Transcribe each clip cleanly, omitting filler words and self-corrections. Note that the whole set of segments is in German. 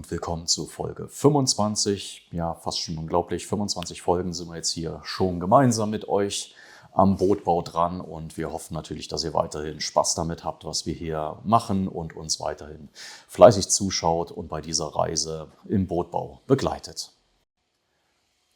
und willkommen zu Folge 25. Ja, fast schon unglaublich. 25 Folgen sind wir jetzt hier schon gemeinsam mit euch am Bootbau dran und wir hoffen natürlich, dass ihr weiterhin Spaß damit habt, was wir hier machen und uns weiterhin fleißig zuschaut und bei dieser Reise im Bootbau begleitet.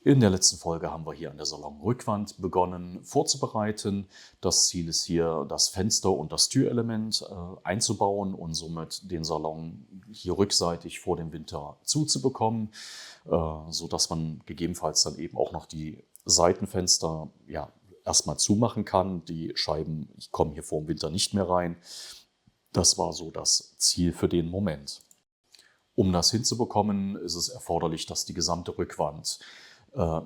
In der letzten Folge haben wir hier an der Salonrückwand begonnen vorzubereiten. Das Ziel ist hier, das Fenster und das Türelement einzubauen und somit den Salon hier rückseitig vor dem Winter zuzubekommen, sodass man gegebenenfalls dann eben auch noch die Seitenfenster erstmal zumachen kann. Die Scheiben kommen hier vor dem Winter nicht mehr rein. Das war so das Ziel für den Moment. Um das hinzubekommen, ist es erforderlich, dass die gesamte Rückwand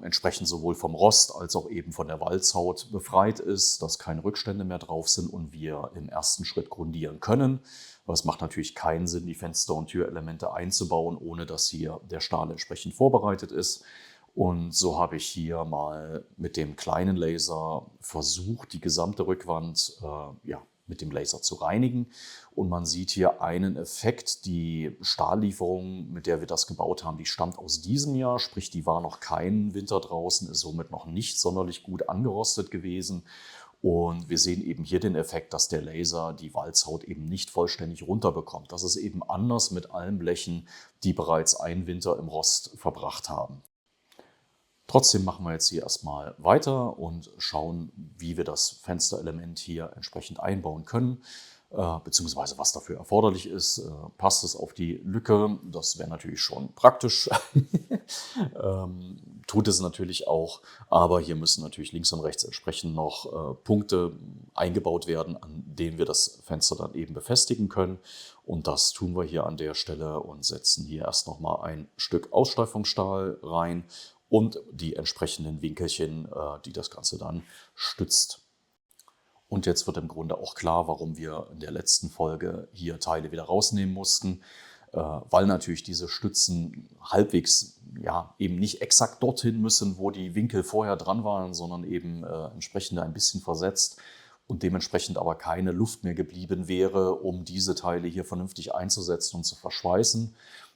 entsprechend sowohl vom Rost als auch eben von der Walzhaut befreit ist, dass keine Rückstände mehr drauf sind und wir im ersten Schritt grundieren können. Aber es macht natürlich keinen Sinn, die Fenster- und Türelemente einzubauen, ohne dass hier der Stahl entsprechend vorbereitet ist. Und so habe ich hier mal mit dem kleinen Laser versucht, die gesamte Rückwand mit dem Laser zu reinigen. Und man sieht hier einen Effekt. Die Stahllieferung, mit der wir das gebaut haben, die stammt aus diesem Jahr, sprich die war noch keinen Winter draußen, ist somit noch nicht sonderlich gut angerostet gewesen. Und wir sehen eben hier den Effekt, dass der Laser die Walzhaut eben nicht vollständig runterbekommt. Das ist eben anders mit allen Blechen, die bereits einen Winter im Rost verbracht haben. Trotzdem machen wir jetzt hier erstmal weiter und schauen, wie wir das Fensterelement hier entsprechend einbauen können, beziehungsweise was dafür erforderlich ist. Passt es auf die Lücke? Das wäre natürlich schon praktisch. Tut es natürlich auch, aber hier müssen natürlich links und rechts entsprechend noch Punkte eingebaut werden, an denen wir das Fenster dann eben befestigen können. Und das tun wir hier an der Stelle und setzen hier erst nochmal ein Stück Aussteifungsstahl rein und die entsprechenden Winkelchen, die das Ganze dann stützt. Und jetzt wird im Grunde auch klar, warum wir in der letzten Folge hier Teile wieder rausnehmen mussten, weil natürlich diese Stützen halbwegs eben nicht exakt dorthin müssen, wo die Winkel vorher dran waren, sondern eben entsprechend ein bisschen versetzt und dementsprechend aber keine Luft mehr geblieben wäre, um diese Teile hier vernünftig einzusetzen und zu verschweißen.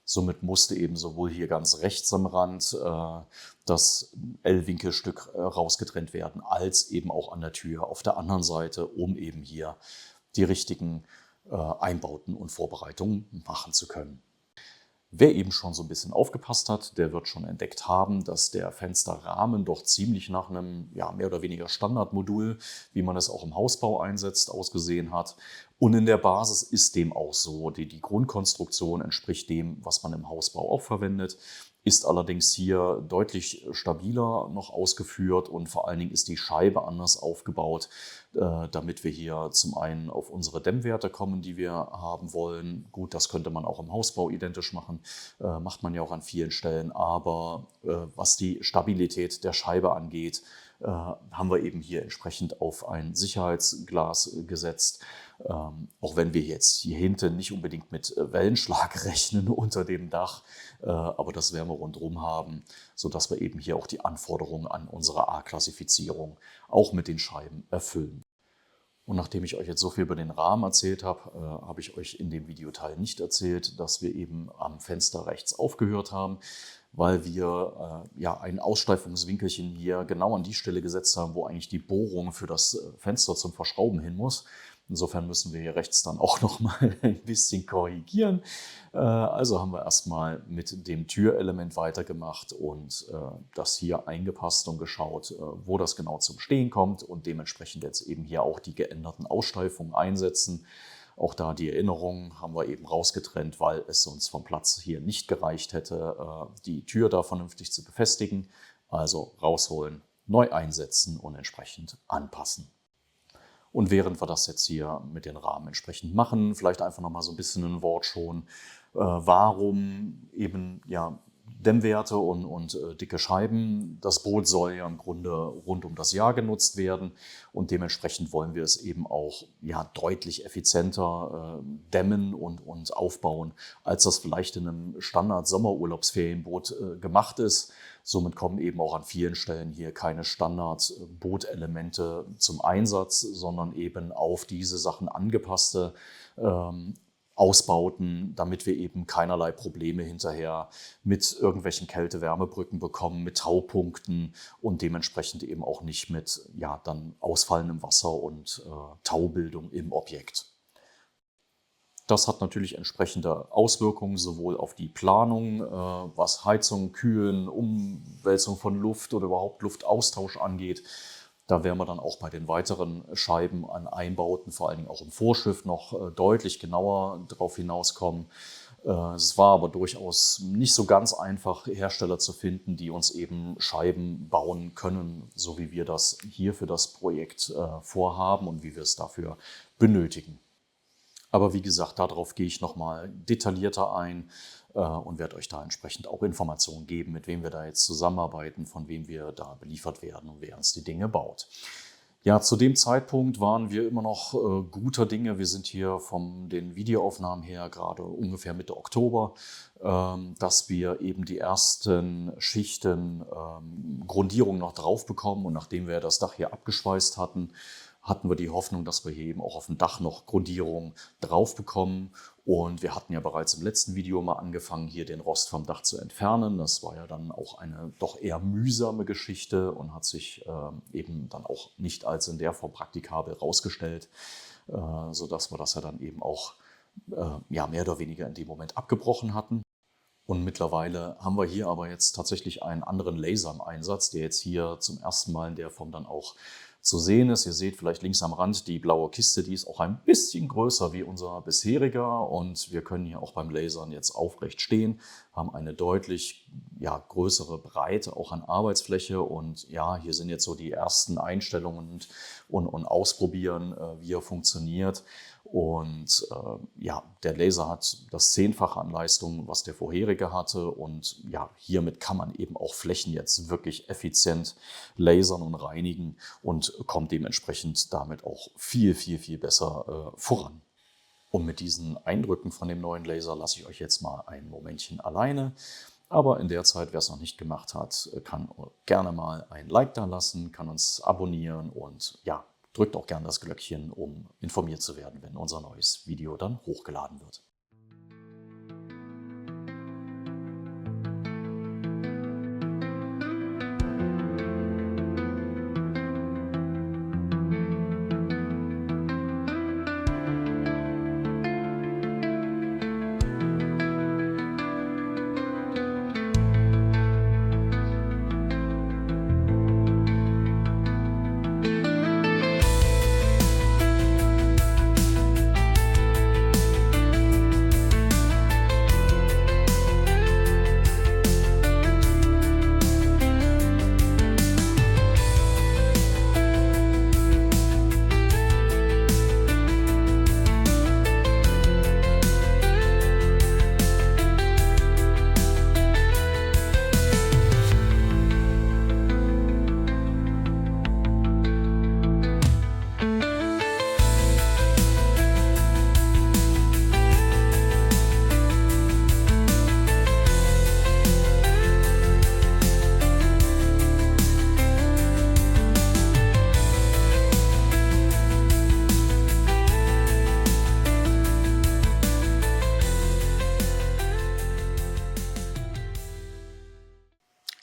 Somit musste eben sowohl hier ganz rechts am Rand das L-Winkelstück rausgetrennt werden, als eben auch an der Tür auf der anderen Seite, um eben hier die richtigen Einbauten und Vorbereitungen machen zu können. Wer eben schon so ein bisschen aufgepasst hat, der wird schon entdeckt haben, dass der Fensterrahmen doch ziemlich nach einem mehr oder weniger Standardmodul, wie man es auch im Hausbau einsetzt, ausgesehen hat. Und in der Basis ist dem auch so. Die Grundkonstruktion entspricht dem, was man im Hausbau auch verwendet, ist allerdings hier deutlich stabiler noch ausgeführt und vor allen Dingen ist die Scheibe anders aufgebaut, damit wir hier zum einen auf unsere Dämmwerte kommen, die wir haben wollen. Gut, das könnte man auch im Hausbau identisch machen, macht man ja auch an vielen Stellen, aber was die Stabilität der Scheibe angeht, haben wir eben hier entsprechend auf ein Sicherheitsglas gesetzt. Auch wenn wir jetzt hier hinten nicht unbedingt mit Wellenschlag rechnen unter dem Dach, aber das werden wir rundherum haben, sodass wir eben hier auch die Anforderungen an unsere A-Klassifizierung auch mit den Scheiben erfüllen. Und nachdem ich euch jetzt so viel über den Rahmen erzählt habe, habe ich euch in dem Videoteil nicht erzählt, dass wir eben am Fenster rechts aufgehört haben, weil wir ein Aussteifungswinkelchen hier genau an die Stelle gesetzt haben, wo eigentlich die Bohrung für das Fenster zum Verschrauben hin muss. Insofern müssen wir hier rechts dann auch noch mal ein bisschen korrigieren. Also haben wir erstmal mit dem Türelement weitergemacht und das hier eingepasst und geschaut, wo das genau zum Stehen kommt und dementsprechend jetzt eben hier auch die geänderten Aussteifungen einsetzen. Auch da die Erinnerung haben wir eben rausgetrennt, weil es uns vom Platz hier nicht gereicht hätte, die Tür da vernünftig zu befestigen. Also rausholen, neu einsetzen und entsprechend anpassen. Und während wir das jetzt hier mit den Rahmen entsprechend machen, vielleicht einfach noch mal so ein bisschen ein Wort schon, warum eben Dämmwerte und dicke Scheiben. Das Boot soll ja im Grunde rund um das Jahr genutzt werden und dementsprechend wollen wir es eben auch deutlich effizienter dämmen und aufbauen, als das vielleicht in einem Standard-Sommerurlaubsferienboot gemacht ist. Somit kommen eben auch an vielen Stellen hier keine Standard-Bootelemente zum Einsatz, sondern eben auf diese Sachen angepasste Ausbauten, damit wir eben keinerlei Probleme hinterher mit irgendwelchen Kälte-Wärmebrücken bekommen, mit Taupunkten und dementsprechend eben auch nicht mit dann ausfallendem Wasser und Taubildung im Objekt. Das hat natürlich entsprechende Auswirkungen sowohl auf die Planung, was Heizung, Kühlen, Umwälzung von Luft oder überhaupt Luftaustausch angeht. Da werden wir dann auch bei den weiteren Scheiben an Einbauten, vor allen Dingen auch im Vorschiff, noch deutlich genauer darauf hinauskommen. Es war aber durchaus nicht so ganz einfach, Hersteller zu finden, die uns eben Scheiben bauen können, so wie wir das hier für das Projekt vorhaben und wie wir es dafür benötigen. Aber wie gesagt, darauf gehe ich nochmal detaillierter ein und werde euch da entsprechend auch Informationen geben, mit wem wir da jetzt zusammenarbeiten, von wem wir da beliefert werden und wer uns die Dinge baut. Ja, zu dem Zeitpunkt waren wir immer noch guter Dinge. Wir sind hier von den Videoaufnahmen her gerade ungefähr Mitte Oktober, dass wir eben die ersten Schichten Grundierung noch drauf bekommen. Und nachdem wir das Dach hier abgeschweißt hatten, hatten wir die Hoffnung, dass wir hier eben auch auf dem Dach noch Grundierung drauf bekommen. Und wir hatten ja bereits im letzten Video mal angefangen, hier den Rost vom Dach zu entfernen. Das war ja dann auch eine doch eher mühsame Geschichte und hat sich eben dann auch nicht als in der Form praktikabel rausgestellt, sodass wir das ja dann eben auch mehr oder weniger in dem Moment abgebrochen hatten. Und mittlerweile haben wir hier aber jetzt tatsächlich einen anderen Laser im Einsatz, der jetzt hier zum ersten Mal in der Form dann auch zu sehen ist. Ihr seht vielleicht links am Rand die blaue Kiste, die ist auch ein bisschen größer wie unser bisheriger und wir können hier auch beim Lasern jetzt aufrecht stehen, haben eine deutlich größere Breite auch an Arbeitsfläche und ja, hier sind jetzt so die ersten Einstellungen und Ausprobieren, wie er funktioniert. Und der Laser hat das 10-fache an Leistung, was der vorherige hatte. Und ja, hiermit kann man eben auch Flächen jetzt wirklich effizient lasern und reinigen und kommt dementsprechend damit auch viel, viel, viel besser voran. Und mit diesen Eindrücken von dem neuen Laser lasse ich euch jetzt mal ein Momentchen alleine. Aber in der Zeit, wer es noch nicht gemacht hat, kann gerne mal ein Like da lassen, kann uns abonnieren und drückt auch gerne das Glöckchen, um informiert zu werden, wenn unser neues Video dann hochgeladen wird.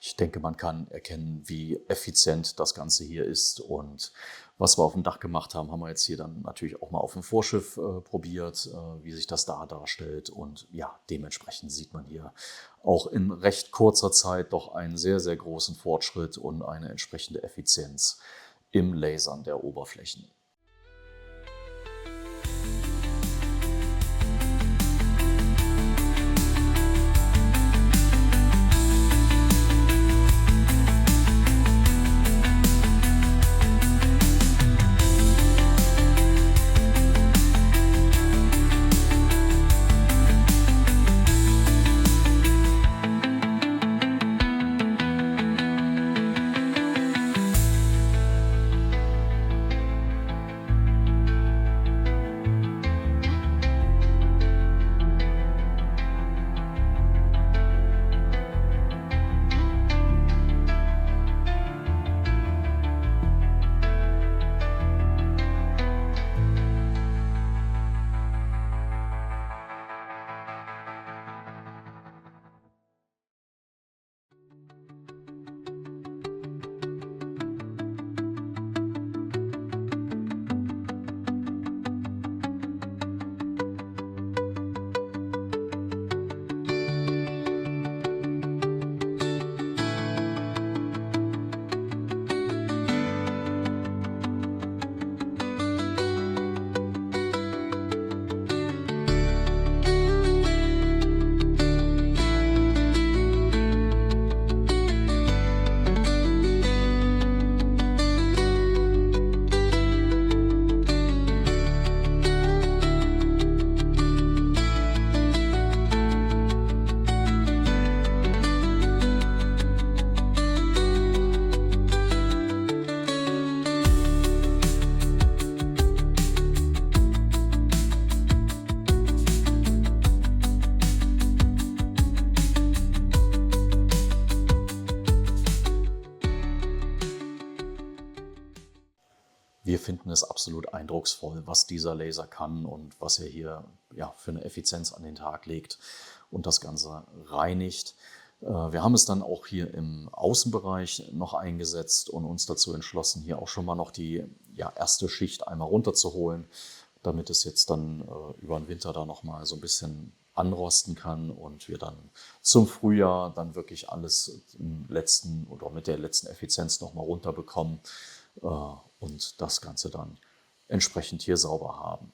Ich denke, man kann erkennen, wie effizient das Ganze hier ist und was wir auf dem Dach gemacht haben, haben wir jetzt hier dann natürlich auch mal auf dem Vorschiff probiert, wie sich das da darstellt und ja, dementsprechend sieht man hier auch in recht kurzer Zeit doch einen sehr, sehr großen Fortschritt und eine entsprechende Effizienz im Lasern der Oberflächen. Wir finden es absolut eindrucksvoll, was dieser Laser kann und was er hier für eine Effizienz an den Tag legt und das Ganze reinigt. Wir haben es dann auch hier im Außenbereich noch eingesetzt und uns dazu entschlossen, hier auch schon mal noch die erste Schicht einmal runterzuholen, damit es jetzt dann über den Winter da noch mal so ein bisschen anrosten kann und wir dann zum Frühjahr dann wirklich alles im letzten oder mit der letzten Effizienz noch mal runterbekommen und das Ganze dann entsprechend hier sauber haben.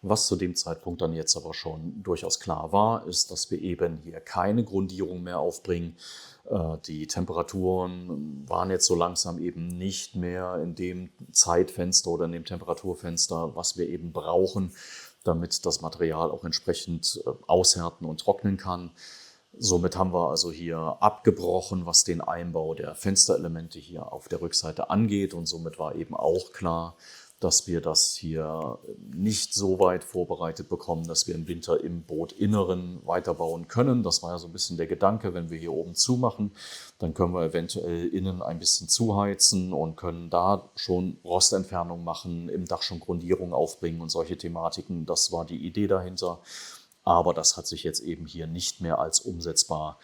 Was zu dem Zeitpunkt dann jetzt aber schon durchaus klar war, ist, dass wir eben hier keine Grundierung mehr aufbringen. Die Temperaturen waren jetzt so langsam eben nicht mehr in dem Zeitfenster oder in dem Temperaturfenster, was wir eben brauchen, damit das Material auch entsprechend aushärten und trocknen kann. Somit haben wir also hier abgebrochen, was den Einbau der Fensterelemente hier auf der Rückseite angeht. Und somit war eben auch klar, dass wir das hier nicht so weit vorbereitet bekommen, dass wir im Winter im Bootinneren weiterbauen können. Das war ja so ein bisschen der Gedanke, wenn wir hier oben zumachen, dann können wir eventuell innen ein bisschen zuheizen und können da schon Rostentfernung machen, im Dach schon Grundierung aufbringen und solche Thematiken. Das war die Idee dahinter. Aber das hat sich jetzt eben hier nicht mehr als umsetzbar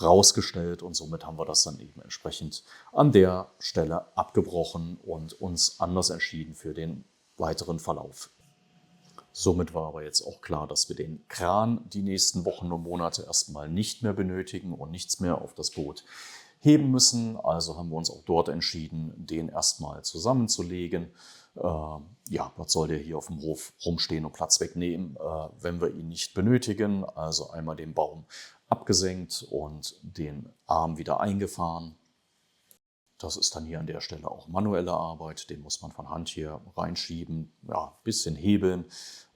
rausgestellt und somit haben wir das dann eben entsprechend an der Stelle abgebrochen und uns anders entschieden für den weiteren Verlauf. Somit war aber jetzt auch klar, dass wir den Kran die nächsten Wochen und Monate erstmal nicht mehr benötigen und nichts mehr auf das Boot heben müssen. Also haben wir uns auch dort entschieden, den erstmal zusammenzulegen. Was soll der hier auf dem Hof rumstehen und Platz wegnehmen, wenn wir ihn nicht benötigen? Also einmal den Baum abgesenkt und den Arm wieder eingefahren. Das ist dann hier an der Stelle auch manuelle Arbeit. Den muss man von Hand hier reinschieben, ein bisschen hebeln,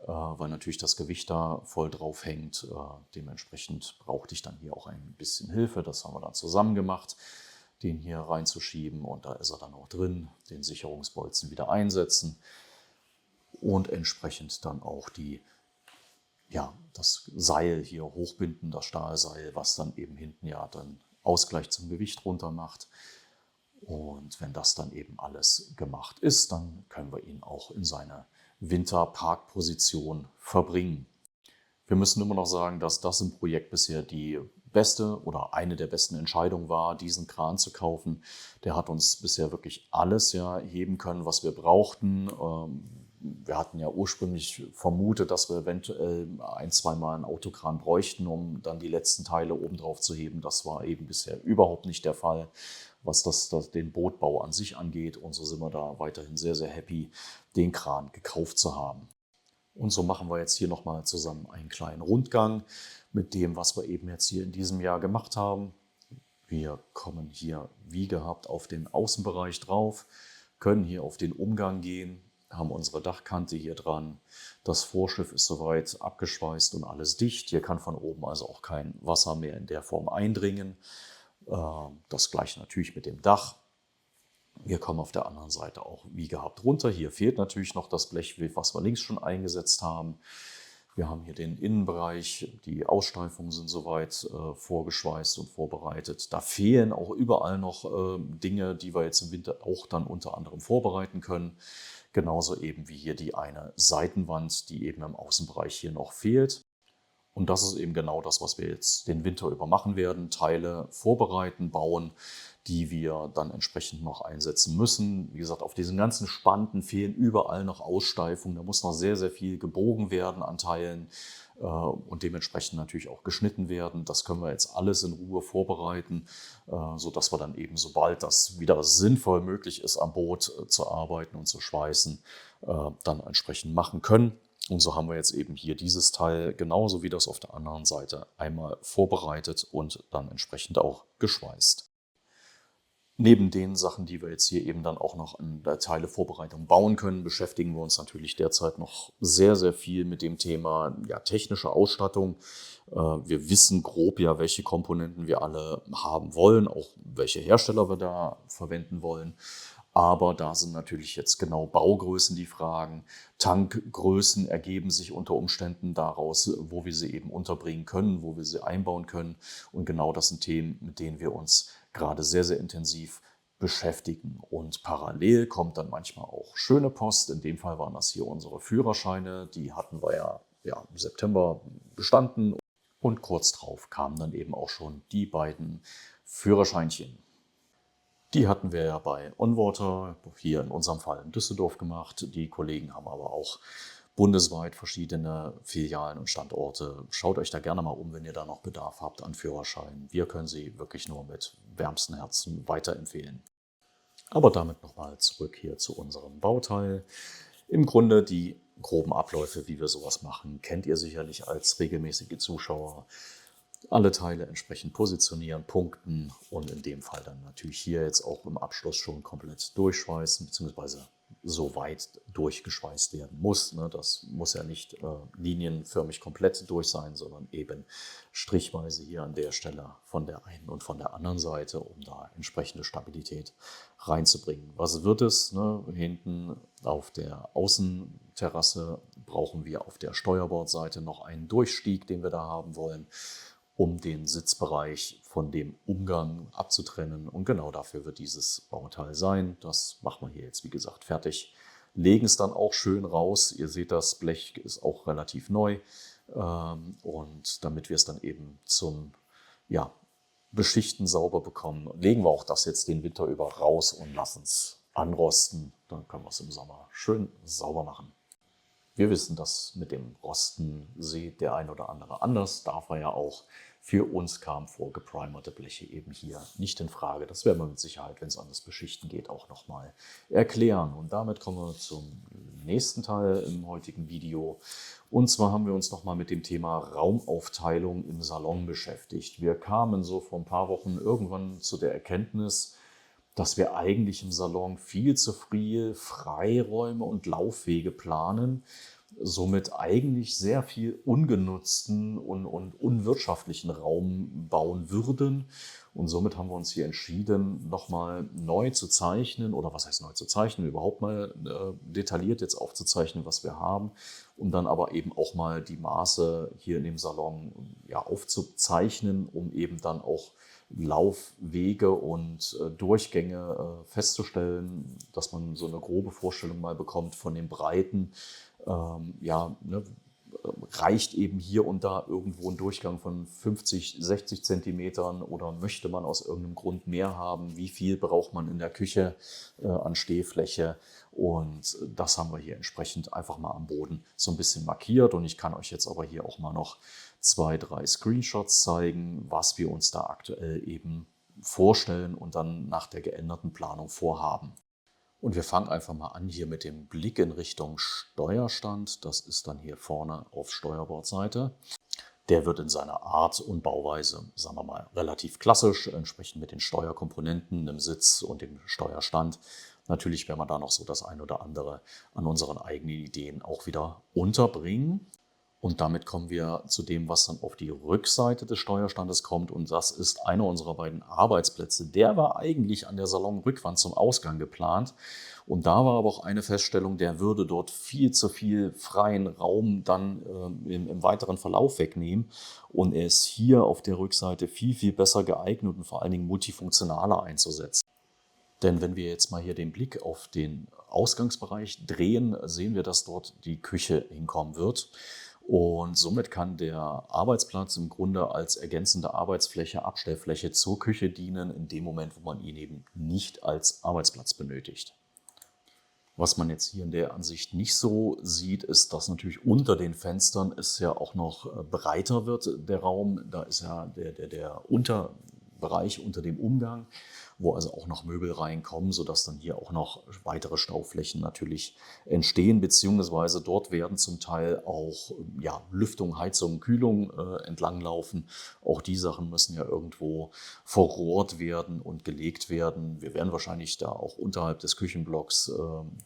weil natürlich das Gewicht da voll drauf hängt. Dementsprechend brauchte ich dann hier auch ein bisschen Hilfe. Das haben wir dann zusammen gemacht, den hier reinzuschieben. Und da ist er dann auch drin. Den Sicherungsbolzen wieder einsetzen und entsprechend dann auch das Seil hier hochbinden, das Stahlseil, was dann eben hinten dann Ausgleich zum Gewicht runter macht. Und wenn das dann eben alles gemacht ist, dann können wir ihn auch in seine Winterparkposition verbringen. Wir müssen immer noch sagen, dass das im Projekt bisher die beste oder eine der besten Entscheidungen war, diesen Kran zu kaufen. Der hat uns bisher wirklich alles heben können, was wir brauchten. Wir hatten ja ursprünglich vermutet, dass wir eventuell 1-2 Mal einen Autokran bräuchten, um dann die letzten Teile oben drauf zu heben. Das war eben bisher überhaupt nicht der Fall, was den Bootbau an sich angeht. Und so sind wir da weiterhin sehr, sehr happy, den Kran gekauft zu haben. Und so machen wir jetzt hier nochmal zusammen einen kleinen Rundgang mit dem, was wir eben jetzt hier in diesem Jahr gemacht haben. Wir kommen hier wie gehabt auf den Außenbereich drauf, können hier auf den Umgang gehen, haben unsere Dachkante hier dran. Das Vorschiff ist soweit abgeschweißt und alles dicht. Hier kann von oben also auch kein Wasser mehr in der Form eindringen. Das gleiche natürlich mit dem Dach. Wir kommen auf der anderen Seite auch wie gehabt runter. Hier fehlt natürlich noch das Blech, was wir links schon eingesetzt haben. Wir haben hier den Innenbereich, die Aussteifungen sind soweit vorgeschweißt und vorbereitet. Da fehlen auch überall noch Dinge, die wir jetzt im Winter auch dann unter anderem vorbereiten können. Genauso eben wie hier die eine Seitenwand, die eben im Außenbereich hier noch fehlt. Und das ist eben genau das, was wir jetzt den Winter über machen werden. Teile vorbereiten, bauen, die wir dann entsprechend noch einsetzen müssen. Wie gesagt, auf diesen ganzen Spanten fehlen überall noch Aussteifungen. Da muss noch sehr, sehr viel gebogen werden an Teilen und dementsprechend natürlich auch geschnitten werden. Das können wir jetzt alles in Ruhe vorbereiten, sodass wir dann eben, sobald das wieder sinnvoll möglich ist, am Boot zu arbeiten und zu schweißen, dann entsprechend machen können. Und so haben wir jetzt eben hier dieses Teil genauso wie das auf der anderen Seite einmal vorbereitet und dann entsprechend auch geschweißt. Neben den Sachen, die wir jetzt hier eben dann auch noch an der Teilevorbereitung bauen können, beschäftigen wir uns natürlich derzeit noch sehr, sehr viel mit dem Thema technische Ausstattung. Wir wissen grob ja, welche Komponenten wir alle haben wollen, auch welche Hersteller wir da verwenden wollen. Aber da sind natürlich jetzt genau Baugrößen die Fragen. Tankgrößen ergeben sich unter Umständen daraus, wo wir sie eben unterbringen können, wo wir sie einbauen können. Und genau das sind Themen, mit denen wir uns gerade sehr, sehr intensiv beschäftigen. Und parallel kommt dann manchmal auch schöne Post. In dem Fall waren das hier unsere Führerscheine. Die hatten wir ja im September bestanden. Und kurz drauf kamen dann eben auch schon die beiden Führerscheinchen. Die hatten wir ja bei OnWater, hier in unserem Fall in Düsseldorf gemacht. Die Kollegen haben aber auch bundesweit verschiedene Filialen und Standorte. Schaut euch da gerne mal um, wenn ihr da noch Bedarf habt an Führerscheinen. Wir können sie wirklich nur mit wärmstem Herzen weiterempfehlen. Aber damit nochmal zurück hier zu unserem Bauteil. Im Grunde die groben Abläufe, wie wir sowas machen, kennt ihr sicherlich als regelmäßige Zuschauer. Alle Teile entsprechend positionieren, punkten und in dem Fall dann natürlich hier jetzt auch im Abschluss schon komplett durchschweißen, beziehungsweise so weit durchgeschweißt werden muss. Das muss ja nicht linienförmig komplett durch sein, sondern eben strichweise hier an der Stelle von der einen und von der anderen Seite, um da entsprechende Stabilität reinzubringen. Was wird es? Hinten auf der Außenterrasse brauchen wir auf der Steuerbordseite noch einen Durchstieg, den wir da haben wollen, um den Sitzbereich von dem Umgang abzutrennen. Und genau dafür wird dieses Bauteil sein. Das machen wir hier jetzt, wie gesagt, fertig. Legen es dann auch schön raus. Ihr seht, das Blech ist auch relativ neu. Und damit wir es dann eben zum Beschichten sauber bekommen, legen wir auch das jetzt den Winter über raus und lassen es anrosten. Dann können wir es im Sommer schön sauber machen. Wir wissen, dass mit dem Rosten sieht der ein oder andere anders. Darf er ja auch. Für uns kamen vorgeprimerte Bleche eben hier nicht in Frage. Das werden wir mit Sicherheit, wenn es an das Beschichten geht, auch nochmal erklären. Und damit kommen wir zum nächsten Teil im heutigen Video. Und zwar haben wir uns nochmal mit dem Thema Raumaufteilung im Salon beschäftigt. Wir kamen so vor ein paar Wochen irgendwann zu der Erkenntnis, dass wir eigentlich im Salon viel zu viel Freiräume und Laufwege planen, somit eigentlich sehr viel ungenutzten und unwirtschaftlichen Raum bauen würden. Und somit haben wir uns hier entschieden, nochmal neu zu zeichnen, oder was heißt neu zu zeichnen, überhaupt mal detailliert jetzt aufzuzeichnen, was wir haben, um dann aber eben auch mal die Maße hier in dem Salon aufzuzeichnen, um eben dann auch Laufwege und Durchgänge festzustellen, dass man so eine grobe Vorstellung mal bekommt von den Breiten. Reicht eben hier und da irgendwo ein Durchgang von 50, 60 Zentimetern oder möchte man aus irgendeinem Grund mehr haben? Wie viel braucht man in der Küche an Stehfläche? Und das haben wir hier entsprechend einfach mal am Boden so ein bisschen markiert. Und ich kann euch jetzt aber hier auch mal noch 2, 3 Screenshots zeigen, was wir uns da aktuell eben vorstellen und dann nach der geänderten Planung vorhaben. Und wir fangen einfach mal an hier mit dem Blick in Richtung Steuerstand. Das ist dann hier vorne auf Steuerbordseite. Der wird in seiner Art und Bauweise, sagen wir mal, relativ klassisch, entsprechend mit den Steuerkomponenten, dem Sitz und dem Steuerstand. Natürlich werden wir da noch so das ein oder andere an unseren eigenen Ideen auch wieder unterbringen. Und damit kommen wir zu dem, was dann auf die Rückseite des Steuerstandes kommt. Und das ist einer unserer beiden Arbeitsplätze. Der war eigentlich an der Salonrückwand zum Ausgang geplant. Und da war aber auch eine Feststellung, der würde dort viel zu viel freien Raum dann im weiteren Verlauf wegnehmen. Und er ist hier auf der Rückseite viel, viel besser geeignet und vor allen Dingen multifunktionaler einzusetzen. Denn wenn wir jetzt mal hier den Blick auf den Ausgangsbereich drehen, sehen wir, dass dort die Küche hinkommen wird. Und somit kann der Arbeitsplatz im Grunde als ergänzende Arbeitsfläche, Abstellfläche zur Küche dienen, in dem Moment, wo man ihn eben nicht als Arbeitsplatz benötigt. Was man jetzt hier in der Ansicht nicht so sieht, ist, dass natürlich unter den Fenstern es ja auch noch breiter wird, der Raum. Da ist ja der Unterbereich unter dem Umgang, wo also auch noch Möbel reinkommen, sodass dann hier auch noch weitere Stauflächen natürlich entstehen, beziehungsweise dort werden zum Teil auch Lüftung, Heizung, Kühlung entlanglaufen. Auch die Sachen müssen ja irgendwo verrohrt werden und gelegt werden. Wir werden wahrscheinlich da auch unterhalb des Küchenblocks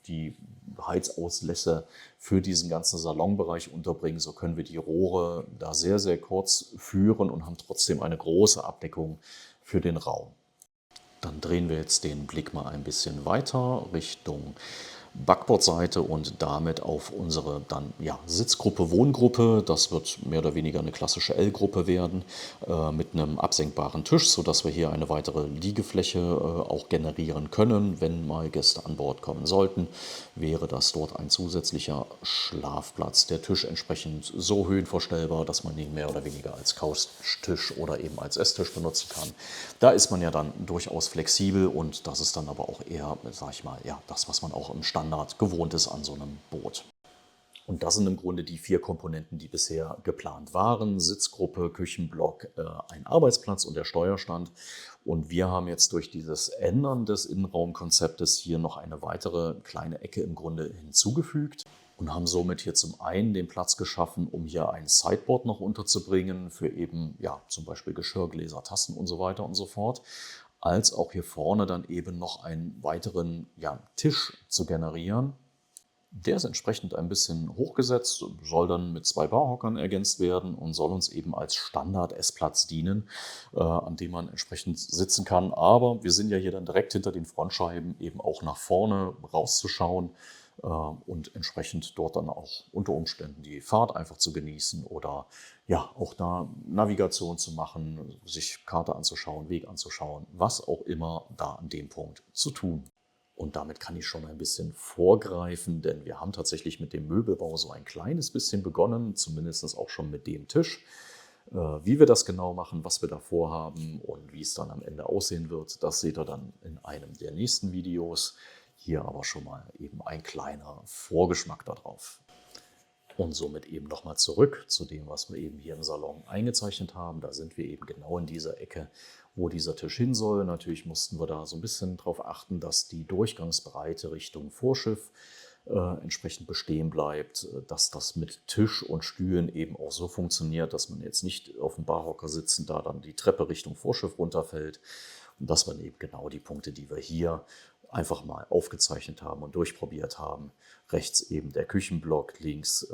die Heizauslässe für diesen ganzen Salonbereich unterbringen. So können wir die Rohre da sehr, sehr kurz führen und haben trotzdem eine große Abdeckung für den Raum. Dann drehen wir jetzt den Blick mal ein bisschen weiter Richtung Backbordseite und damit auf unsere dann Sitzgruppe, Wohngruppe. Das wird mehr oder weniger eine klassische L-Gruppe werden mit einem absenkbaren Tisch, sodass wir hier eine weitere Liegefläche auch generieren können. Wenn mal Gäste an Bord kommen sollten, wäre das dort ein zusätzlicher Schlafplatz. Der Tisch entsprechend so höhenverstellbar, dass man ihn mehr oder weniger als Couchtisch oder eben als Esstisch benutzen kann. Da ist man ja dann durchaus flexibel und das ist dann aber auch eher, sag ich mal, das, was man auch im Standard gewohnt ist an so einem Boot. Und das sind im Grunde die 4 Komponenten, die bisher geplant waren. Sitzgruppe, Küchenblock, ein Arbeitsplatz und der Steuerstand. Und wir haben jetzt durch dieses Ändern des Innenraumkonzeptes hier noch eine weitere kleine Ecke im Grunde hinzugefügt und haben somit hier zum einen den Platz geschaffen, um hier ein Sideboard noch unterzubringen für eben zum Beispiel Geschirr, Gläser, Tassen und so weiter und so fort, als auch hier vorne dann eben noch einen weiteren Tisch zu generieren. Der ist entsprechend ein bisschen hochgesetzt, soll dann mit 2 Barhockern ergänzt werden und soll uns eben als Standard-Essplatz dienen, an dem man entsprechend sitzen kann. Aber wir sind ja hier dann direkt hinter den Frontscheiben, eben auch nach vorne rauszuschauen und entsprechend dort dann auch unter Umständen die Fahrt einfach zu genießen oder auch da Navigation zu machen, sich Karte anzuschauen, Weg anzuschauen, was auch immer da an dem Punkt zu tun. Und damit kann ich schon ein bisschen vorgreifen, denn wir haben tatsächlich mit dem Möbelbau so ein kleines bisschen begonnen, zumindest auch schon mit dem Tisch. Wie wir das genau machen, was wir da vorhaben und wie es dann am Ende aussehen wird, das seht ihr dann in einem der nächsten Videos. Hier aber schon mal eben ein kleiner Vorgeschmack darauf. Und somit eben nochmal zurück zu dem, was wir eben hier im Salon eingezeichnet haben. Da sind wir eben genau in dieser Ecke, wo dieser Tisch hin soll. Natürlich mussten wir da so ein bisschen darauf achten, dass die Durchgangsbreite Richtung Vorschiff entsprechend bestehen bleibt, dass das mit Tisch und Stühlen eben auch so funktioniert, dass man jetzt nicht auf dem Barhocker sitzen, da dann die Treppe Richtung Vorschiff runterfällt. Und das waren eben genau die Punkte, die wir hier einfach mal aufgezeichnet haben und durchprobiert haben. Rechts eben der Küchenblock, links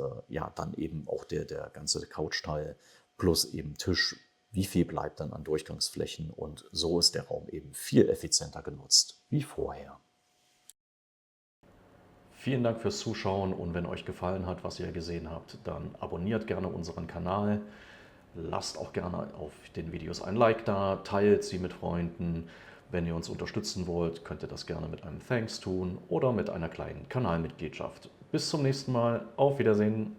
dann eben auch der ganze Couchteil plus eben Tisch. Wie viel bleibt dann an Durchgangsflächen? Und so ist der Raum eben viel effizienter genutzt wie vorher. Vielen Dank fürs Zuschauen und wenn euch gefallen hat, was ihr gesehen habt, dann abonniert gerne unseren Kanal. Lasst auch gerne auf den Videos ein Like da, teilt sie mit Freunden. Wenn ihr uns unterstützen wollt, könnt ihr das gerne mit einem Thanks tun oder mit einer kleinen Kanalmitgliedschaft. Bis zum nächsten Mal, auf Wiedersehen!